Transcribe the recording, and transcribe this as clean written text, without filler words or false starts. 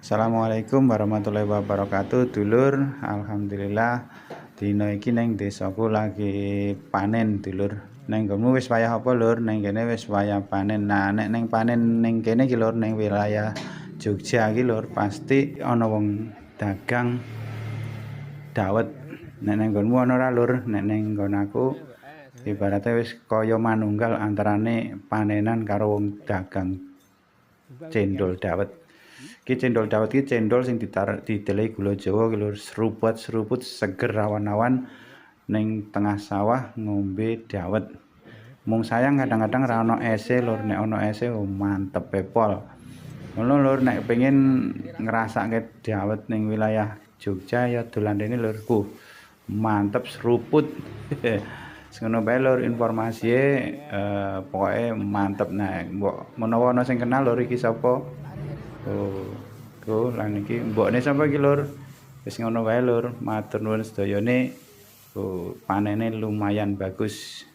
Assalamualaikum warahmatullahi wabarakatuh, dulur. Alhamdulillah dina iki ning desaku lagi panen, dulur. Ning nggonmu wis wayah apa, Lur? Ning kene wis wayah panen. Nah, nek ning panen ning kene iki, Lur, ning wilayah Jogja iki, Lur, pasti ana wong dagang dawet. Nek ning nggonmu ana ora, Lur? Nek ning nggon aku ibaratnya wis kaya manunggal antarane panenan karo wong dagang cendol dawet. Ki cendol dawet ki cendol sing didelehi gula Jawa ki lho, seruput seger awan-awan ning tengah sawah ngombe dawet. Mung sayang kadang-kadang ra ono ese lur, nek ono ese mantep pol. Ngono lur, nek pengen ngrasake dawet ning wilayah Jogja ya dolan rene lur. Mantep seruput. Ngono bae lur informasinya pokoke mantep. Nah, mbok menawa ana sing kenal lur iki sapa? Lan iki mbokne sapa iki lur? Wis ngono wae lur, matur nuwun sedayane. Panene lumayan bagus.